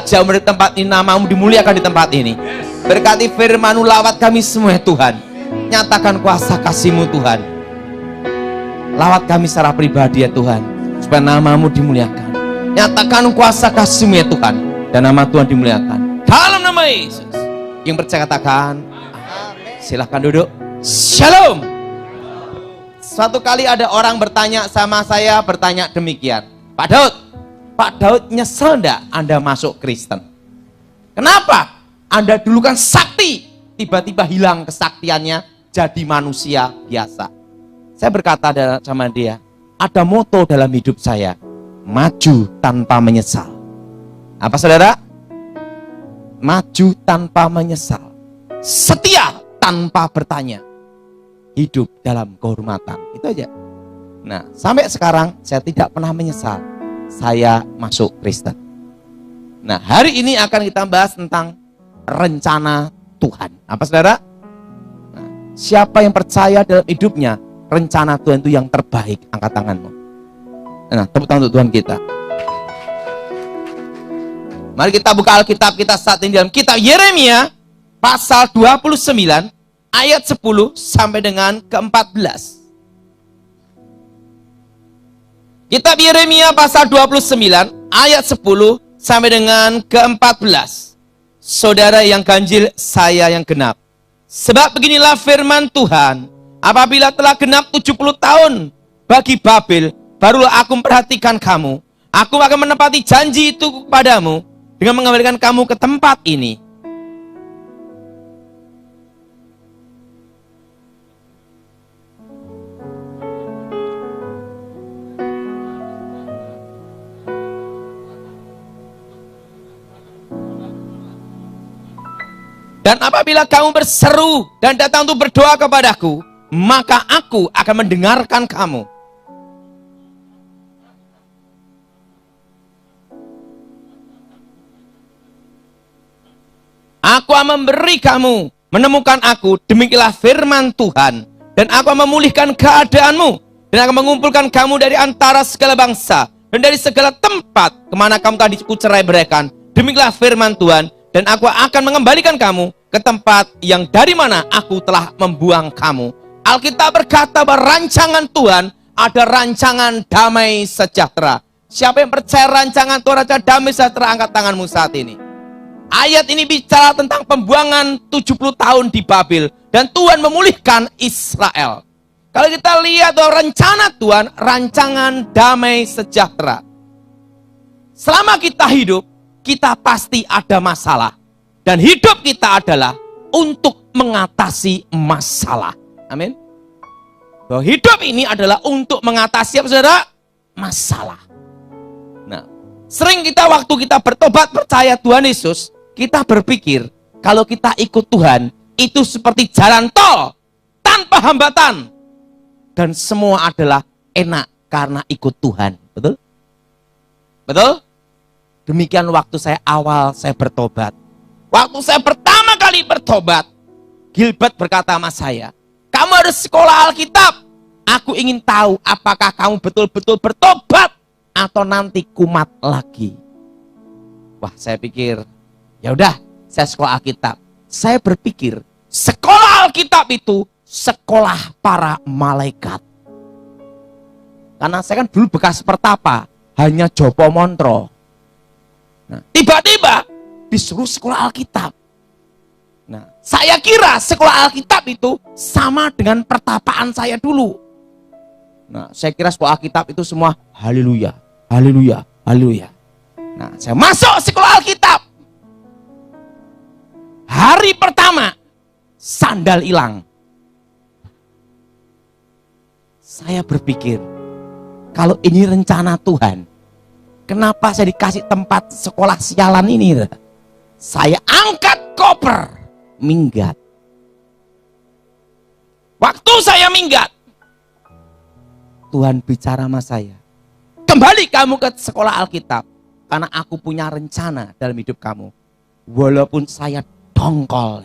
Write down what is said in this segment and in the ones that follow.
jauh dari tempat ini, namamu dimuliakan di tempat ini. Berkati firman-Mu, lawat kami semua ya Tuhan. Nyatakan kuasa kasih-Mu Tuhan. Lawat kami secara pribadi ya Tuhan, supaya namamu dimuliakan. Nyatakan kuasa kasih-Mu ya Tuhan, dan nama Tuhan dimuliakan. Dalam nama Yesus. Yang percaya katakan amin. Silahkan duduk. Shalom. Suatu kali ada orang bertanya sama saya, bertanya demikian, Pak Daud nyesel enggak Anda masuk Kristen? Kenapa? Anda dulu kan sakti, tiba-tiba hilang kesaktiannya, jadi manusia biasa. Saya berkata sama dia, ada moto dalam hidup saya, maju tanpa menyesal. Apa saudara? Maju tanpa menyesal, setia tanpa bertanya, hidup dalam kehormatan. Itu aja. Nah, sampai sekarang saya tidak pernah menyesal saya masuk Kristen. Nah, hari ini akan kita bahas tentang rencana Tuhan. Apa saudara? Nah, siapa yang percaya dalam hidupnya rencana Tuhan itu yang terbaik? Angkat tanganmu. Nah, tepuk tangan untuk Tuhan kita. Mari kita buka Alkitab kita saat ini dalam kitab Yeremia pasal 29 ayat 10 sampai dengan ke-14. Kitab Yeremia pasal 29 ayat 10 sampai dengan ke-14. Saudara yang ganjil, saya yang genap. Sebab beginilah firman Tuhan, apabila telah genap 70 tahun bagi Babel, barulah aku memperhatikan kamu. Aku akan menepati janji itu kepadamu dengan mengembalikan kamu ke tempat ini. Dan apabila kamu berseru dan datang untuk berdoa kepadaku, maka aku akan mendengarkan kamu. Aku akan memberi kamu menemukan aku, demikianlah firman Tuhan. Dan aku akan memulihkan keadaanmu, dan akan mengumpulkan kamu dari antara segala bangsa, dan dari segala tempat kemana kamu tadi kucerai beraikan. Demikianlah firman Tuhan. Dan aku akan mengembalikan kamu ke tempat yang dari mana aku telah membuang kamu. Alkitab berkata bahwa rancangan Tuhan ada rancangan damai sejahtera. Siapa yang percaya rancangan Tuhan rancangan damai sejahtera, angkat tanganmu saat ini. Ayat ini bicara tentang pembuangan 70 tahun di Babel. Dan Tuhan memulihkan Israel. Kalau kita lihat bahwa rencana Tuhan, rancangan damai sejahtera. Selama kita hidup, kita pasti ada masalah. Dan hidup kita adalah untuk mengatasi masalah. Amin. Bahwa hidup ini adalah untuk mengatasi apa saudara? Masalah. Nah, sering kita waktu kita bertobat percaya Tuhan Yesus, kita berpikir kalau kita ikut Tuhan itu seperti jalan tol tanpa hambatan. Dan semua adalah enak karena ikut Tuhan. Betul? Betul? Demikian waktu saya bertobat. Waktu saya pertama kali bertobat, Gilbert berkata sama saya, kamu harus sekolah Alkitab. Aku ingin tahu apakah kamu betul-betul bertobat atau nanti kumat lagi. Wah, saya pikir, ya udah, saya sekolah Alkitab. Saya berpikir, sekolah Alkitab itu sekolah para malaikat. Karena saya kan dulu bekas pertapa, hanya Jopo Montro. Nah, tiba-tiba disuruh sekolah Alkitab. Nah, saya kira sekolah Alkitab itu sama dengan pertapaan saya dulu. Nah, saya kira sekolah Alkitab itu semua haleluya, haleluya, haleluya. Nah, saya masuk sekolah Alkitab. Hari pertama, sandal hilang. Saya berpikir, kalau ini rencana Tuhan, kenapa saya dikasih tempat sekolah sialan ini? Saya angkat koper, minggat. Waktu saya minggat, Tuhan bicara sama saya, kembali kamu ke sekolah Alkitab, karena aku punya rencana dalam hidup kamu. Walaupun saya dongkol,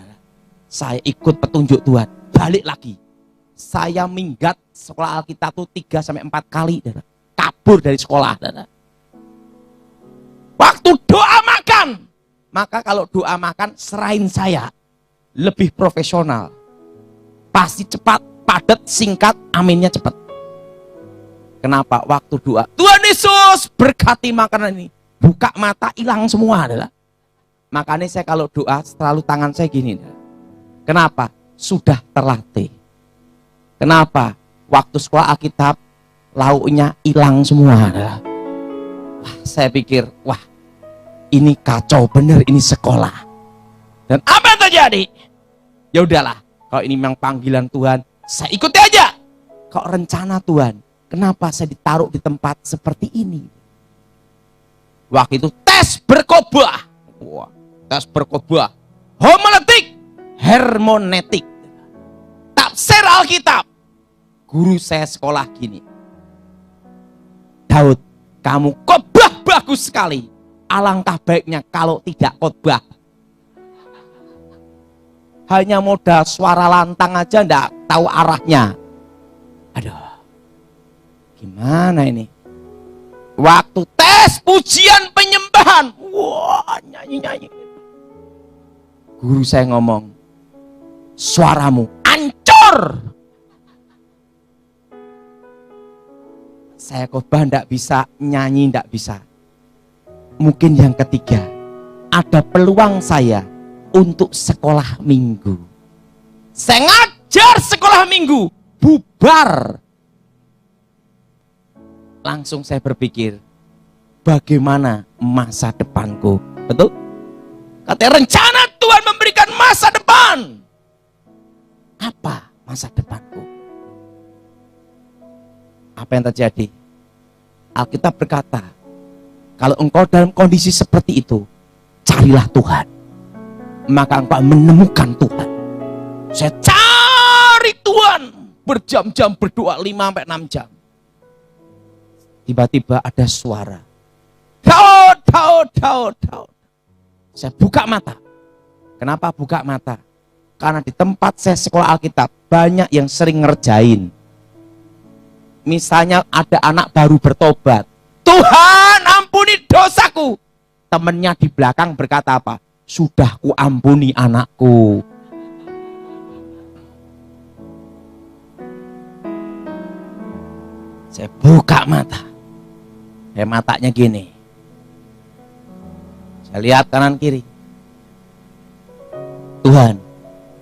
saya ikut petunjuk Tuhan, balik lagi. Saya minggat sekolah Alkitab itu 3-4 kali, kabur dari sekolah. Waktu doa makan, Maka kalau doa makan, serahin saya. Lebih profesional. Pasti cepat, padat, singkat, aminnya cepat. Kenapa? Waktu doa, Tuhan Yesus berkati makanan ini. Buka mata, hilang semua adalah. Makanya saya kalau doa, selalu tangan saya gini. Kenapa? Sudah terlatih. Kenapa? Waktu sekolah Alkitab, lauknya hilang semua adalah. Wah, saya pikir, wah, ini kacau bener, ini sekolah. Dan apa yang terjadi? Ya udahlah, kalau ini memang panggilan Tuhan, saya ikuti aja. Kok rencana Tuhan, kenapa saya ditaruh di tempat seperti ini? Waktu itu tes berkhotbah. Wah, tes berkhotbah. Homiletik, hermeneutik, tafsir Alkitab. Guru saya sekolah gini. Daud, kamu khotbah bagus sekali. Alangkah baiknya kalau tidak khotbah. Hanya modal suara lantang aja enggak tahu arahnya. Aduh. Gimana ini? Waktu tes pujian penyembahan. Wah, nyanyi-nyanyi. Guru saya ngomong, suaramu hancur. Saya khotbah enggak bisa, nyanyi enggak bisa. Mungkin yang ketiga, ada peluang saya untuk sekolah minggu. Saya ngajar sekolah minggu, bubar. Langsung saya berpikir, bagaimana masa depanku? Betul? Katanya rencana Tuhan memberikan masa depan. Apa masa depanku? Apa yang terjadi? Alkitab berkata, kalau engkau dalam kondisi seperti itu, carilah Tuhan. Maka engkau menemukan Tuhan. Saya cari Tuhan. Berjam-jam berdoa 5-6 jam. Tiba-tiba ada suara. Daud, Daud, Daud, Daud. Saya buka mata. Kenapa buka mata? Karena di tempat saya sekolah Alkitab, banyak yang sering ngerjain. Misalnya ada anak baru bertobat. Tuhan ampuni dosaku. Temennya di belakang berkata apa? Sudah ku ampuni anakku. Saya buka mata. Matanya gini. Saya lihat kanan kiri. Tuhan,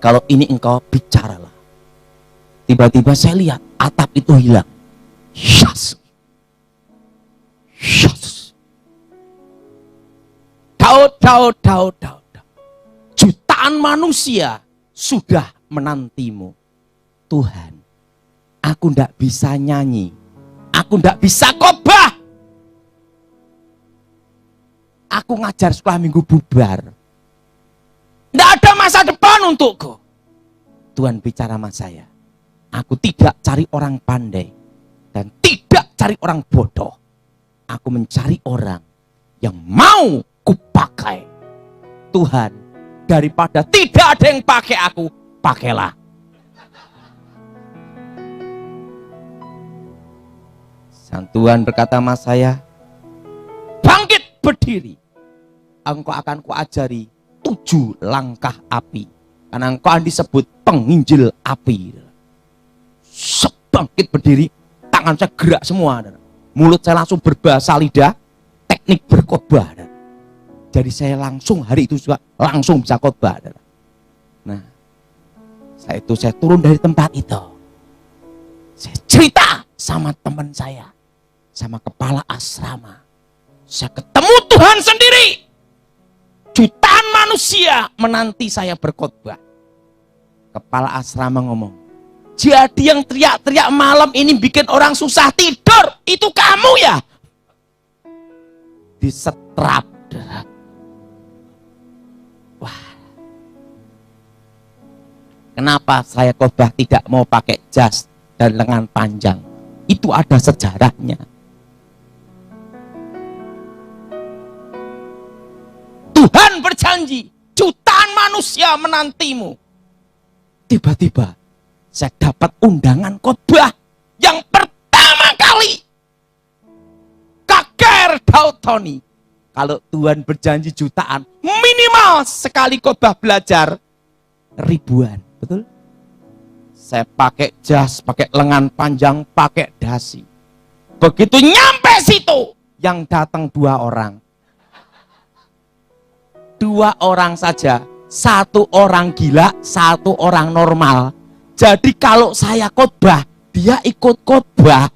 kalau ini engkau bicaralah. Tiba-tiba saya lihat atap itu hilang. Yes. Yes. Daud, Daud, Daud, Daud. Jutaan manusia sudah menantimu. Tuhan, aku ndak bisa nyanyi. Aku ndak bisa khotbah. Aku ngajar sekolah minggu bubar. Ndak ada masa depan untukku. Tuhan bicara sama saya. Aku tidak cari orang pandai. Dan tidak cari orang bodoh. Aku mencari orang yang mau kupakai. Tuhan, daripada tidak ada yang pakai aku, pakailah. Sang Tuhan berkata sama saya, bangkit berdiri. Engkau akan kuajari 7 langkah api. Karena engkau akan disebut penginjil api. Sebangkit berdiri, tangan saya gerak semua. Mulut saya langsung berbahasa lidah, teknik berkhotbah. Jadi saya langsung hari itu juga langsung bisa khotbah. Nah, saya turun dari tempat itu. Saya cerita sama teman saya, sama kepala asrama. Saya ketemu Tuhan sendiri. Jutaan manusia menanti saya berkhotbah. Kepala asrama ngomong, jadi yang teriak-teriak malam ini bikin orang susah tidur, itu kamu ya? Disetrap. Wah. Kenapa saya khotbah tidak mau pakai jas dan lengan panjang? Itu ada sejarahnya. Tuhan berjanji, jutaan manusia menantimu. Tiba-tiba saya dapat undangan khotbah yang pertama kali. KKR Daud Tony. Kalau Tuhan berjanji jutaan, minimal sekali khotbah belajar ribuan. Betul? Saya pakai jas, pakai lengan panjang, pakai dasi. Begitu nyampe situ, yang datang 2 orang. 2 orang saja. 1 orang gila, 1 orang normal. Jadi kalau saya khotbah, dia ikut khotbah.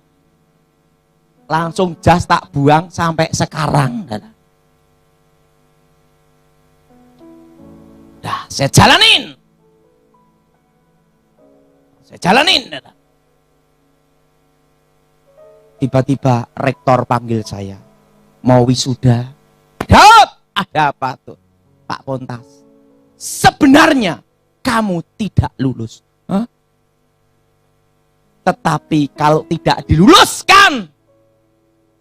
Langsung jas tak buang sampai sekarang. Nah, saya jalanin. Tiba-tiba rektor panggil saya. Mau wisuda. Daud, ada apa tuh? Pak Pontas. Sebenarnya kamu tidak lulus. Hah? Tetapi kalau tidak diluluskan,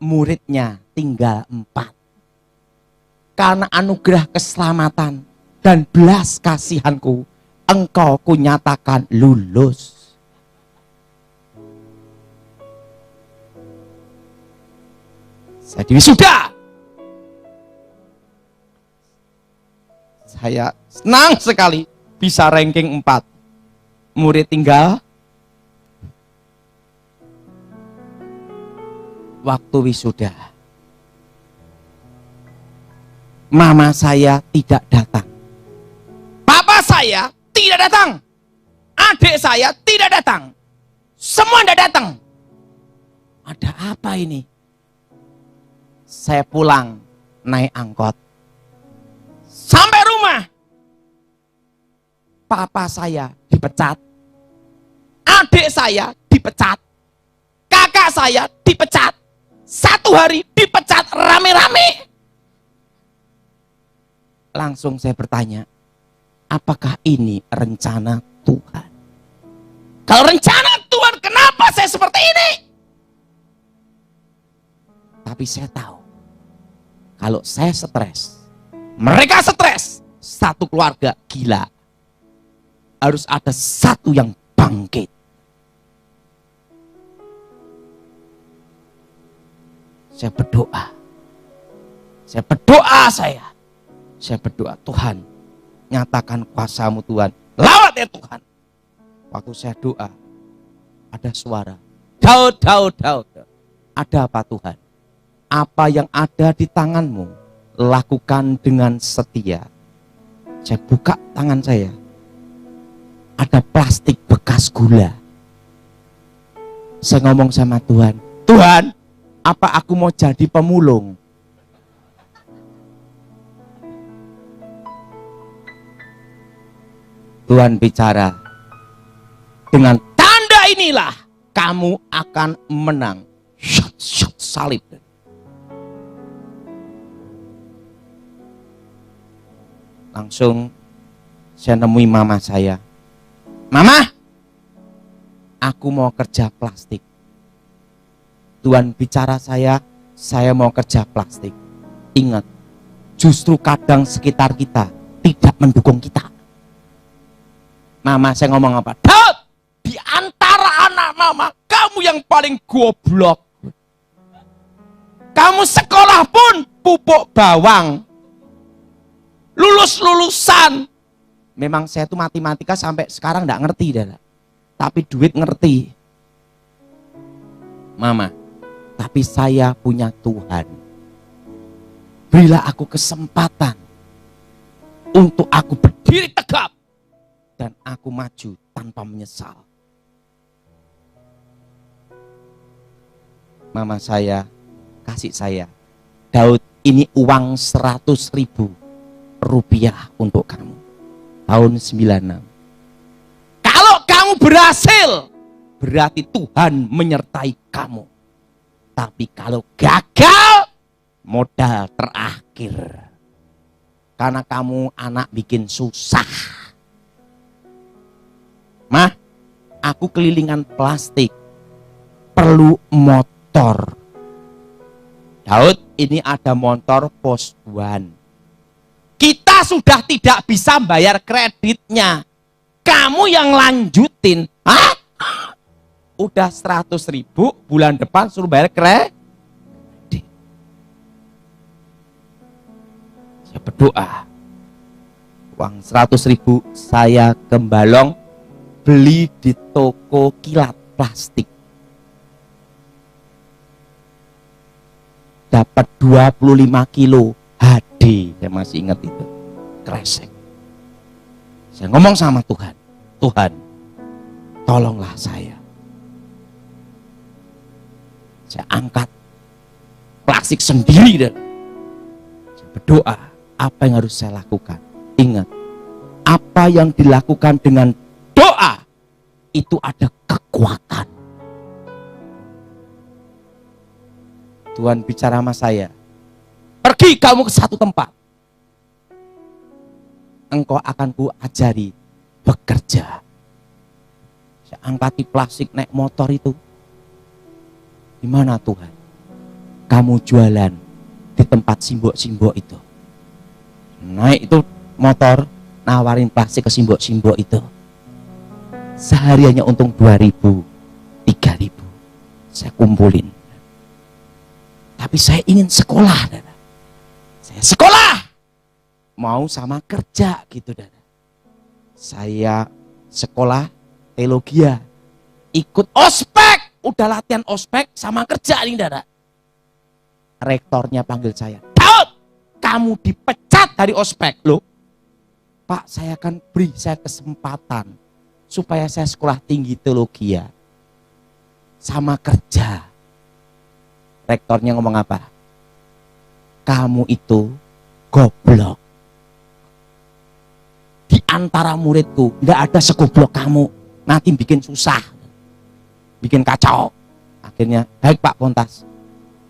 muridnya tinggal 4. Karena anugerah keselamatan dan belas kasihanku, engkau kunyatakan lulus. Saya diwisuda. Saya senang sekali bisa ranking 4. Murid tinggal. Waktu wisuda, mama saya tidak datang. Papa saya tidak datang. Adik saya tidak datang. Semua tidak datang. Ada apa ini? Saya pulang naik angkot. Sampai rumah, papa saya dipecat. Adik saya dipecat. Kakak saya dipecat. 1 hari dipecat rame-rame. Langsung saya bertanya, apakah ini rencana Tuhan? Kalau rencana Tuhan, kenapa saya seperti ini? Tapi saya tahu, kalau saya stres, mereka stres, satu keluarga gila. Harus ada satu yang bangkit. Saya berdoa, Tuhan, nyatakan kuasa-Mu Tuhan. Lawat ya Tuhan. Waktu saya doa, ada suara, Daud, Daud, Daud. Ada apa Tuhan? Apa yang ada di tanganmu, lakukan dengan setia. Saya buka tangan saya. Ada plastik bekas gula. Saya ngomong sama Tuhan, Tuhan, apa aku mau jadi pemulung? Tuhan bicara, dengan tanda inilah kamu akan menang. Shot, salib. Langsung saya nemui mama saya. Mama, aku mau kerja plastik. Tuhan bicara saya mau kerja plastik. Ingat, justru kadang sekitar kita tidak mendukung kita. Mama saya ngomong apa? Daud, di antara anak mama, kamu yang paling goblok. Kamu sekolah pun pupuk bawang. Lulusan. Memang saya tuh matematika sampai sekarang nggak ngerti dah. Tapi duit ngerti. Mama, tapi saya punya Tuhan. Berilah aku kesempatan untuk aku berdiri tegap dan aku maju tanpa menyesal. Mama saya kasih saya, Daud, ini uang 100.000 rupiah untuk kamu. Tahun 96. Kalau kamu berhasil, berarti Tuhan menyertai kamu. Tapi kalau gagal, modal terakhir. Karena kamu anak bikin susah. Mah, aku kelilingan plastik. Perlu motor. Daud, ini ada motor Post One. Kita sudah tidak bisa bayar kreditnya. Kamu yang lanjutin. Hah? Udah 100.000, bulan depan suruh bayar kredit. Saya berdoa. Uang 100.000 saya gembalong beli di toko kilat plastik. Dapat 25 kilo HD, saya masih ingat itu. Kresek. Saya ngomong sama Tuhan, Tuhan, tolonglah saya. Saya angkat plastik sendiri dan saya berdoa, apa yang harus saya lakukan? Ingat, apa yang dilakukan dengan doa itu ada kekuatan. Tuhan bicara sama saya, pergi kamu ke satu tempat, engkau akan ku ajari bekerja. Saya angkati plastik naik motor itu. Di mana Tuhan? Kamu jualan di tempat simbok-simbok itu. Naik itu motor, nawarin plastik ke simbok-simbok itu. Sehariannya untung 2.000, 3.000. Saya kumpulin. Tapi saya ingin sekolah, Dada. Saya sekolah. Mau sama kerja gitu, Dada. Saya sekolah teologi. Ikut ospek. Udah latihan ospek sama kerja nih, Dada. Rektornya panggil saya. Daud, kamu dipecat dari ospek. Loh, Pak, saya akan beri saya kesempatan supaya saya sekolah tinggi teologi sama kerja. Rektornya ngomong apa? Kamu itu goblok. Di antara muridku nggak ada segoblok kamu. Nanti bikin susah, bikin kacau. Akhirnya, baik Pak Pontas.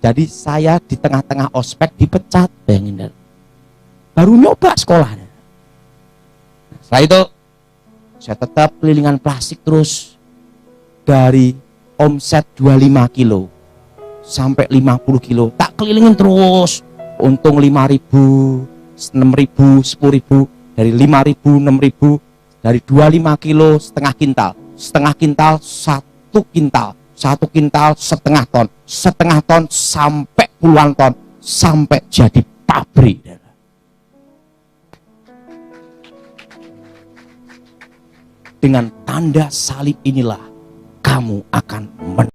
Jadi saya di tengah-tengah ospek dipecat, bayangin. Baru nyoba sekolah. Setelah itu saya tetap kelilingan plastik terus. Dari omset 25 kilo sampai 50 kilo, tak kelilingin terus. Untung 5.000, 6.000, 10.000, dari 5.000, 6.000, dari 25 kilo setengah kintal 1 kintal, 1 kintal setengah ton sampai puluhan ton, sampai jadi pabrik. Dengan tanda salib inilah kamu akan menang.